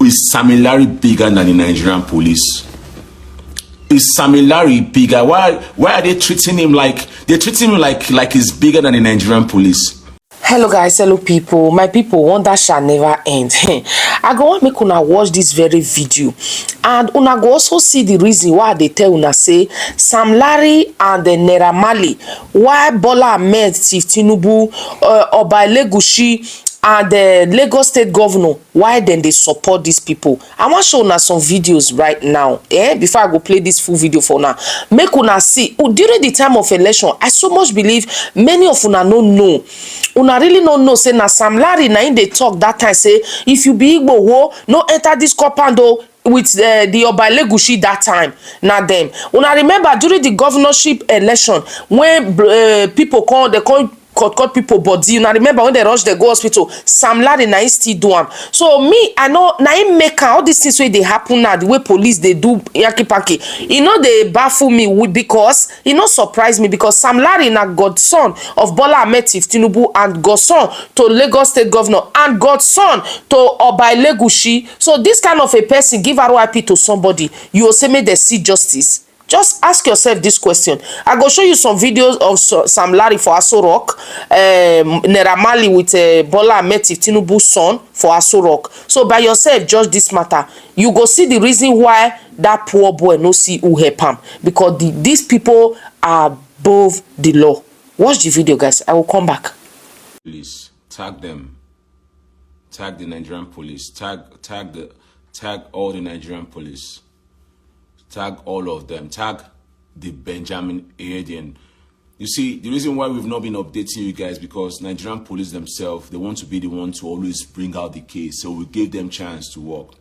Is Sam Larry bigger than the Nigerian police? Is Sam Larry bigger? Why are they treating him like he's bigger than the Nigerian police? Hello guys, hello people, my people. Wonder shall never end. I go want make una watch this very video, and una go also see the reason why they tell una say Sam Larry and the Naira Marley, why Bola Ahmed Tinubu, Oba Elegushi and the Lagos State Governor, why then they support these people. I want to show una some videos right now. Before I go play this full video for now, make una see. During the time of election, I so much believe many of una no know. Una really no know. Say na Sam Larry na in they talk that time. Say if you be Igbo, wo, no enter this compound with the Oba Elegushi that time. Na them. Una remember during the governorship election when people call cut people body. Now remember when they rush they go hospital, Sam Larry na still do am. So me, I know na him make all these things wey dey happen now, the way police they do yaki paki, e no dey baffle me because e no surprise me, because Sam Larry na godson of Bola Ahmed Tinubu and godson to Lagos State Governor and godson to Oba Elegushi. So this kind of a person give RIP to somebody, you will say make they see justice. Just ask yourself this question. I go show you some videos of Sam Larry for Aso Rock, Naira Marley with Bola Ahmed Tinubu's son for Aso Rock. So by yourself, judge this matter. You go see the reason why that poor boy no see who help him, because these people are above the law. Watch the video, guys. I will come back. Please tag them. Tag the Nigerian police. Tag all the Nigerian police. Tag all of them. Tag the Benjamin Ayedian. You see, the reason why we've not been updating you guys, because Nigerian police themselves, they want to be the one to always bring out the case. So we gave them chance to work.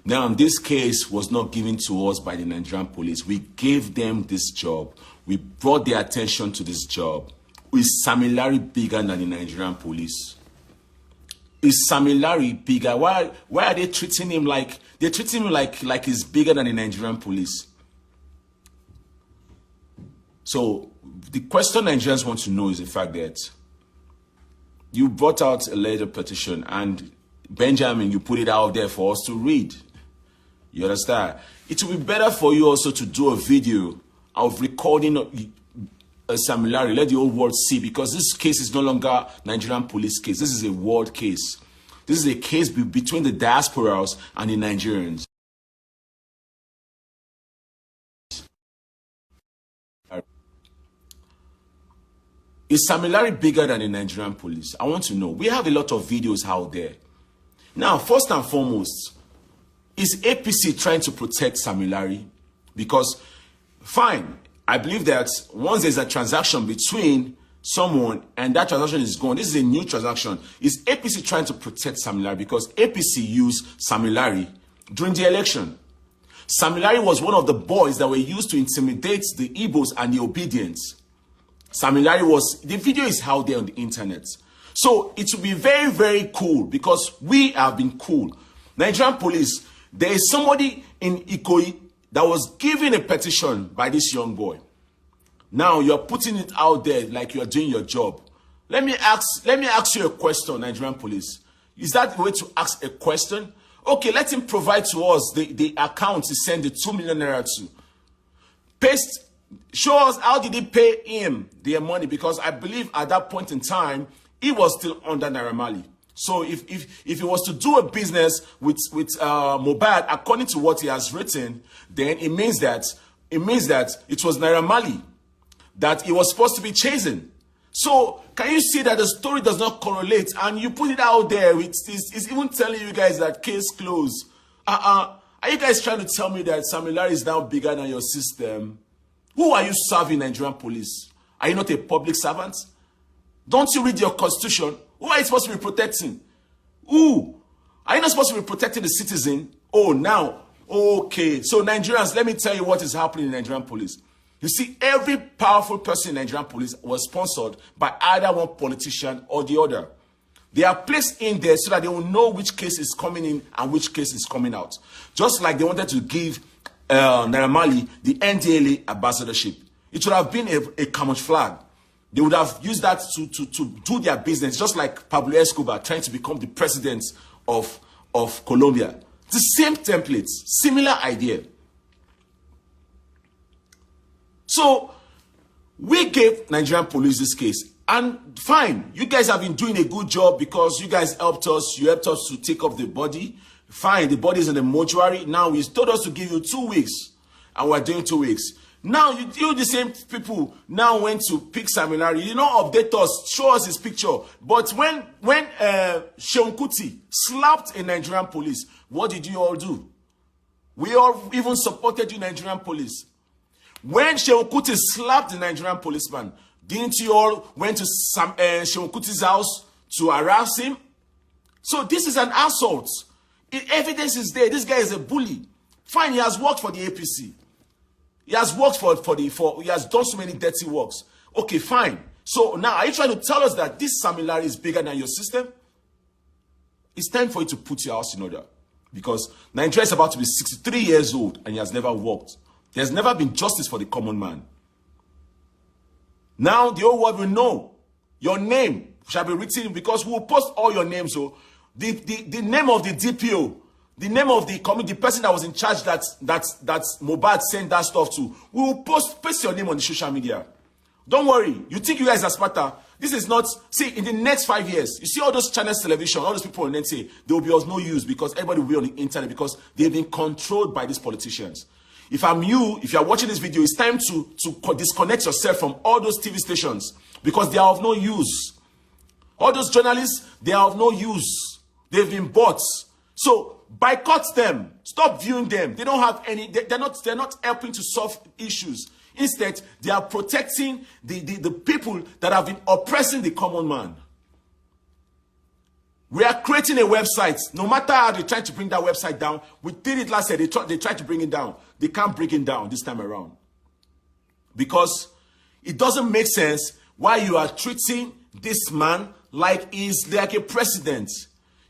Now, this case was not given to us by the Nigerian police. We gave them this job. We brought their attention to this job. Is Sam Larry bigger than the Nigerian police? Is Sam Larry bigger? Why are they treating him like he's bigger than the Nigerian police? So the question Nigerians want to know is the fact that you brought out a letter petition, and Benjamin, you put it out there for us to read. You understand? It will be better for you also to do a video of recording Sam Larry, let the whole world see, because this case is no longer Nigerian police case. This is a world case. This is a case between the diasporas and the Nigerians. Is Sam Larry bigger than the Nigerian police? I want to know. We have a lot of videos out there. Now, first and foremost, is APC trying to protect Sam Larry? Because, fine, I believe that once there's a transaction between someone and that transaction is gone, this is a new transaction. Is APC trying to protect Sam Larry? Because APC used Sam Larry during the election. Sam Larry was one of the boys that were used to intimidate the Igbos and the obedience. Sam Larry was, the video is out there on the internet. So it will be very, very cool, because we have been cool. Nigerian police, there is somebody in Ikoyi that was given a petition by this young boy. Now you're putting it out there like you're doing your job. Let me ask you a question, Nigerian police. Is that the way to ask a question? Okay, let him provide to us the account to send the 2 million naira to. Paste, show us how did he pay him their money, because I believe at that point in time, he was still under Naira Marley. So if he was to do a business with Mohbad, according to what he has written, then it means that it was Naira Marley that he was supposed to be chasing. So can you see that the story does not correlate, and you put it out there? It's even telling you guys that case closed. Are you guys trying to tell me that Sam Larry is now bigger than your system? Who are you serving, Nigerian police? Are you not a public servant? Don't you read your constitution? Who are you supposed to be protecting? Who? Are you not supposed to be protecting the citizen? Oh, now. Okay. So Nigerians, let me tell you what is happening in Nigerian police. You see, every powerful person in Nigerian police was sponsored by either one politician or the other. They are placed in there so that they will know which case is coming in and which case is coming out. Just like they wanted to give Naira Marley the NDLA ambassadorship. It should have been a camouflage. They would have used that to do their business, just like Pablo Escobar trying to become the president of Colombia. The same templates, similar idea. So we gave Nigerian police this case, and fine, you guys have been doing a good job because you guys helped us. You helped us to take up the body. Fine, the body is in the mortuary. Now you told us to give you 2 weeks, and we're doing 2 weeks. Now you the same people now went to pick Sam Larry. You don't update us, show us his picture. But when Seun Kuti slapped a Nigerian police, what did you all do? We all even supported you, Nigerian police. When Seun Kuti slapped the Nigerian policeman, didn't you all went to Seun Kuti's house to harass him? So this is an assault. Evidence is there. This guy is a bully. Fine, he has worked for the APC. He has worked he has done so many dirty works. Okay, fine. So now, are you trying to tell us that this Sam Larry is bigger than your system? It's time for you to put your house in order. Because Nigeria is about to be 63 years old and he has never worked. There's never been justice for the common man. Now, the whole world will know your name shall be written because we will post all your names. So the name of the DPO, the name of the person that was in charge that Mohbad sent that stuff to, we will paste your name on the social media. Don't worry. You think you guys are smarter? This is not, see, in the next 5 years, you see all those channels, television, all those people on NTA, there will be of no use because everybody will be on the internet because they've been controlled by these politicians. If I'm you, if you're watching this video, it's time to disconnect yourself from all those TV stations because they are of no use. All those journalists, they are of no use. They've been bought. So boycott them. Stop viewing them. They don't have any, they're not helping to solve issues. Instead, they are protecting the people that have been oppressing the common man. We are creating a website. No matter how they try to bring that website down, we did it last year. They tried to bring it down. They can't bring it down this time around. Because it doesn't make sense why you are treating this man like he's like a president.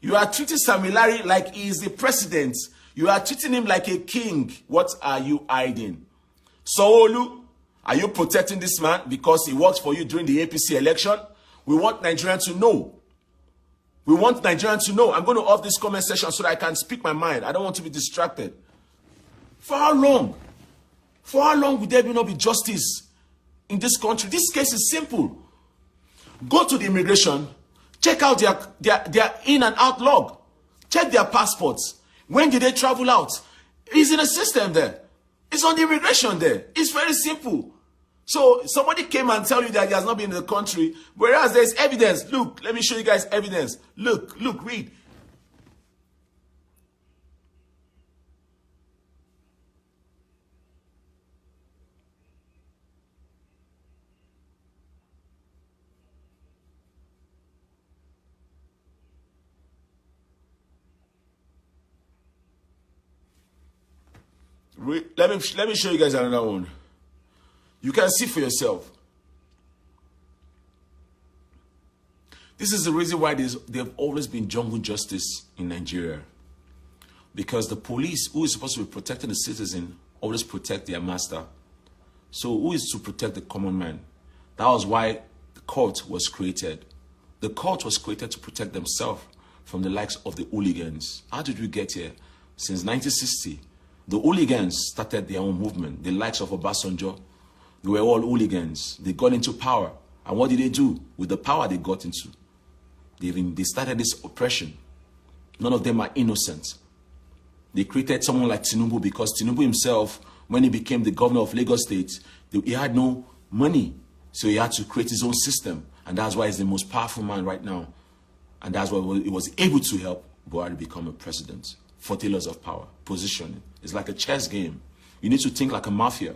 You are treating Sam Larry like he is the president. You are treating him like a king. What are you hiding? Sanwo-Olu, are you protecting this man because he worked for you during the APC election? We want Nigerians to know. We want Nigerians to know. I'm going to off this comment section so that I can speak my mind. I don't want to be distracted. For how long? For how long would there not be justice in this country? This case is simple. Go to the immigration. Check out their in and out log. Check their passports. When did they travel out? It's in the system there. It's on the immigration there. It's very simple. So somebody came and tell you that he has not been in the country, whereas there's evidence. Look, let me show you guys evidence. Look, read. Let me show you guys another one. You can see for yourself. This is the reason why they've always been jungle justice in Nigeria. Because the police, who is supposed to be protecting the citizen, always protect their master. So who is to protect the common man? That was why the court was created. The court was created to protect themselves from the likes of the hooligans. How did we get here? Since 1960. The hooligans started their own movement. The likes of Obasanjo, they were all hooligans. They got into power. And what did they do with the power they got into? They started this oppression. None of them are innocent. They created someone like Tinubu because Tinubu himself, when he became the governor of Lagos State, he had no money. So he had to create his own system. And that's why he's the most powerful man right now. And that's why he was able to help Buhari become a president. 40 laws of power, positioning. It's like a chess game. You need to think like a mafia.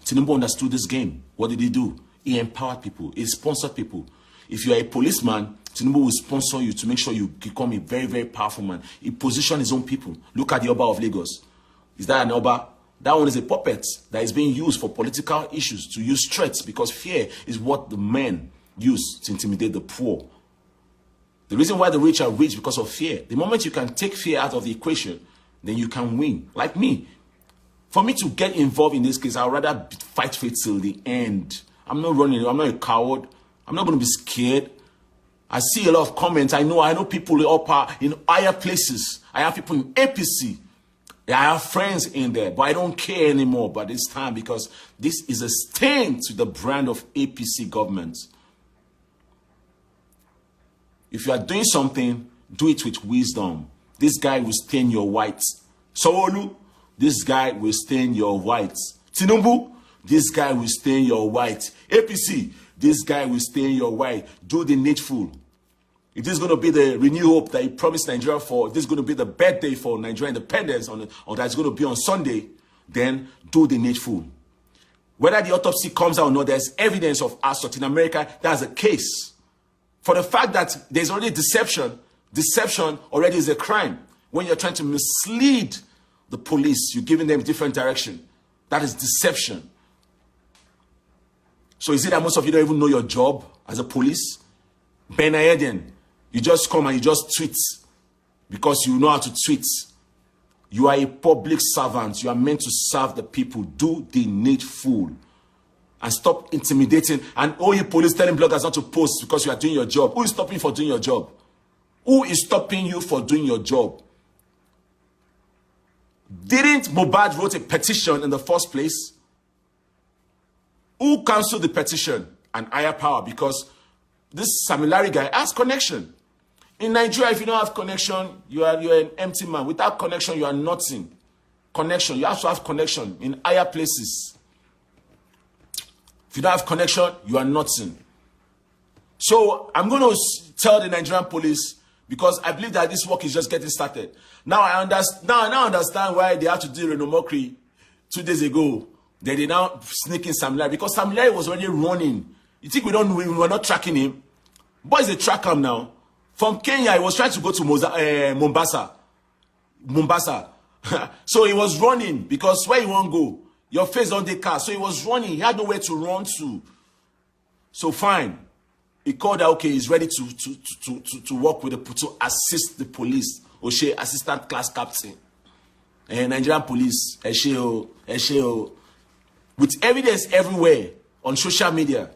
Tinubu understood this game. What did he do? He empowered people. He sponsored people. If you are a policeman, Tinubu will sponsor you to make sure you become a very, very powerful man. He positioned his own people. Look at the Oba of Lagos. Is that an Oba? That one is a puppet that is being used for political issues, to use threats, because fear is what the men use to intimidate the poor. The reason why the rich are rich because of fear. The moment you can take fear out of the equation, then you can win. Like me. For me to get involved in this case, I'd rather fight for it till the end. I'm not running. I'm not a coward. I'm not going to be scared. I see a lot of comments. I know people up in higher places. I have people in APC. I have friends in there, but I don't care anymore by this time because this is a stain to the brand of APC government. If you are doing something, do it with wisdom. This guy will stain your white. Sowolu, this guy will stain your white. Tinubu, this guy will stain your white. APC, this guy will stain your white. Do the needful. If this is going to be the renewed hope that he promised Nigeria for, if this is going to be the birthday for Nigerian independence, or that's going to be on Sunday, then do the needful. Whether the autopsy comes out or not, there's evidence of assault in America. That's a case. For the fact that there's already deception already is a crime. When you're trying to mislead the police, you're giving them different direction. That is deception. So is it that most of you don't even know your job as a police? Ben Ayeden, you just come and you just tweet because you know how to tweet. You are a public servant. You are meant to serve the people. Do the needful. And stop intimidating. And all you police telling bloggers not to post because you are doing your job. Who is stopping you for doing your job? Who is stopping you for doing your job? Didn't Mohbad wrote a petition in the first place? Who canceled the petition? An higher power, because this Samilari guy has connection. In Nigeria, if you don't have connection, you're an empty man. Without connection, you are nothing. Connection, you have to have connection in higher places. If you don't have connection, you are nothing. So I'm going to tell the Nigerian police, because I believe that this work is just getting started. Now I understand why they had to do Reno Mokri 2 days ago. They now sneak in Samilari, because Samilari was already running. You think we were not tracking him? Boys, they track him now. From Kenya, he was trying to go to Mombasa. So he was running, because where you want to go? Your face on the car. So he was running. He had nowhere to run to. So fine. He called out, okay, he's ready to work with to assist the police. Oshe, assistant class captain. Nigerian police. Esheo. With evidence everywhere on social media.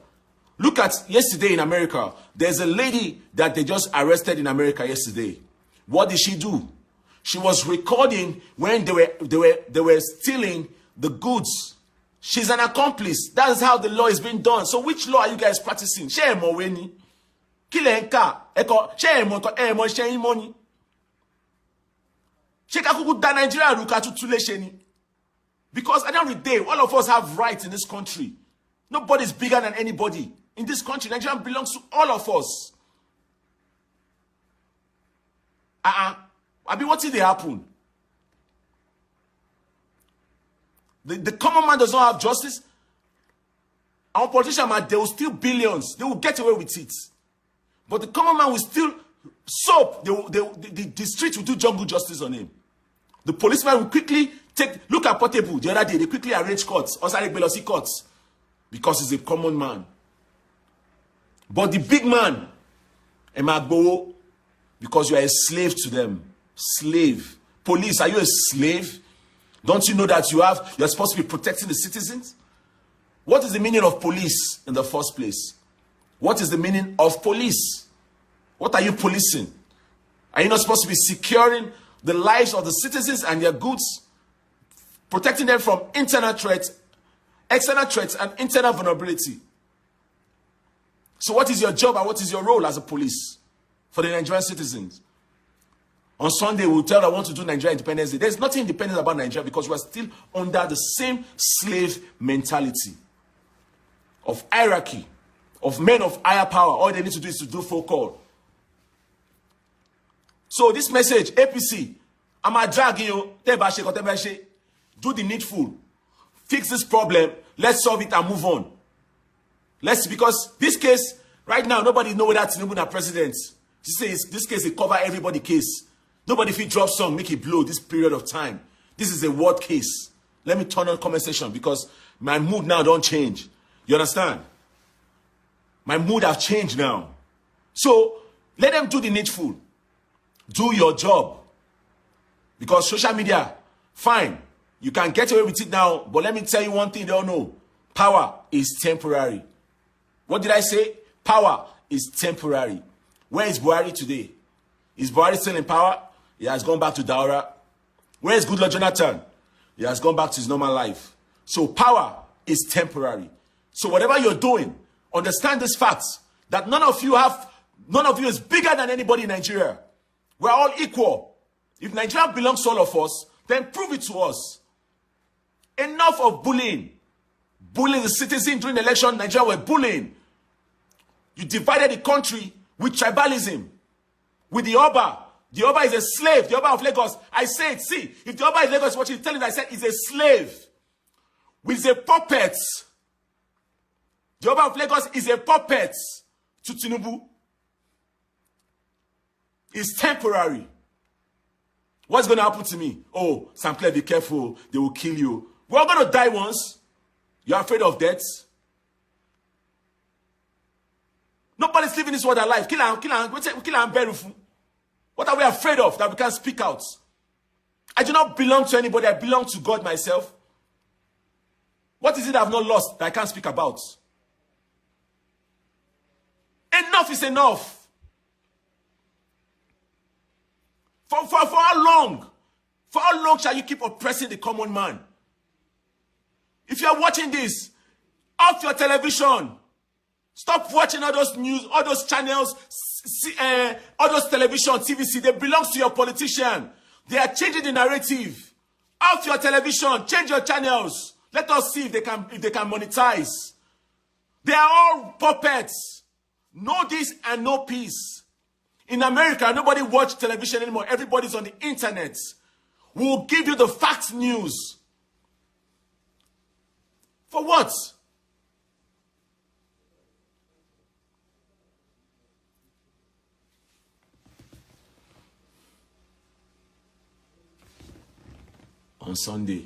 Look at yesterday in America. There's a lady that they just arrested in America yesterday. What did she do? She was recording when they were stealing the goods. She's an accomplice. That's how the law is being done. So which law are you guys practicing? Because at the end of the day, all of us have rights in this country. Nobody's bigger than anybody. In this country, Nigeria belongs to all of us. What did they happen? The common man does not have justice. Our politicians, they will steal billions. They will get away with it. But the common man will steal soap. The street will do jungle justice on him. The policeman will quickly look at Portable the other day. They quickly arrange courts. Osare Belosi courts. Because he's a common man. But the big man, Emagbo, because you are a slave to them. Slave. Police, are you a slave? Don't you know that you're supposed to be protecting the citizens? What is the meaning of police in the first place? What is the meaning of police? What are you policing? Are you not supposed to be securing the lives of the citizens and their goods? Protecting them from internal threats, external threats, and internal vulnerability. So what is your job and what is your role as a police for the Nigerian citizens? On Sunday, we'll tell I want to do Nigeria Independence Day. There's nothing independent about Nigeria because we're still under the same slave mentality of hierarchy, of men of higher power. All they need to do is to do full call. So this message, APC, I'm a drag you, do the needful. Fix this problem. Let's solve it and move on. Because this case, right now, nobody knows whether Tinubu is president. This case, it cover everybody case. Nobody if he drop song, make it blow this period of time. This is a word case. Let me turn on comment section because my mood now don't change. You understand? My mood have changed now. So, let them do the needful. Do your job. Because social media, fine. You can get away with it now, but let me tell you one thing they don't know. Power is temporary. What did I say? Power is temporary. Where is Buhari today? Is Buhari still in power? He has gone back to Daura. Where is Goodluck Jonathan? He has gone back to his normal life. So power is temporary. So whatever you're doing, understand this fact that none of you is bigger than anybody in Nigeria. We're all equal. If Nigeria belongs to all of us, then prove it to us. Enough of bullying. Bullying the citizen during the election. Nigeria were bullying. You divided the country with tribalism. With the Oba. The Oba is a slave. The Oba of Lagos. I said, see, if the Oba is Lagos, what you tell him, I said, is a slave. With a puppet. The Oba of Lagos is a puppet to Tinubu. It's temporary. What's going to happen to me? Oh, Sam Clair, be careful. They will kill you. We're all going to die once. You're afraid of death. Nobody's living this world alive. Kill and bury. What are we afraid of that we can't speak out? I do not belong to anybody. I belong to God myself. What is it I've not lost that I can't speak about? Enough is enough. For how long? For how long shall you keep oppressing the common man? If you are watching this, off your television. Stop watching all those news, all those channels, all those television, TVC. They belong to your politician. They are changing the narrative. Off your television. Change your channels. Let us see if they can monetize. They are all puppets. No this and no peace. In America, nobody watches television anymore. Everybody's on the internet. We'll give you the fact news. For what? On Sunday,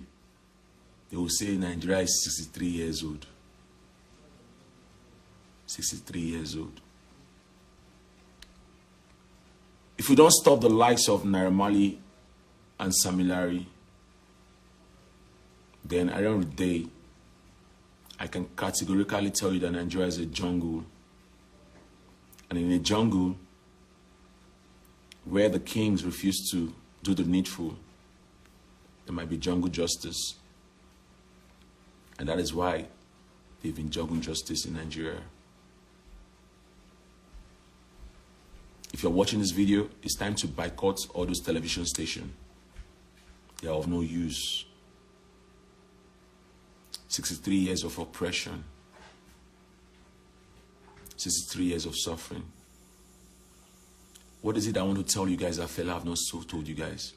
they will say Nigeria is 63 years old. 63 years old. If we don't stop the likes of Naira Marley and Sam Larry, then at the end of the day, I can categorically tell you that Nigeria is a jungle. And in a jungle where the kings refuse to do the needful, there might be jungle justice. And that is why they've been jungle justice in Nigeria. If you're watching this video, it's time to boycott all those television stations. They are of no use. 63 years of oppression. 63 years of suffering. What is it I want to tell you guys that fella have not so told you guys?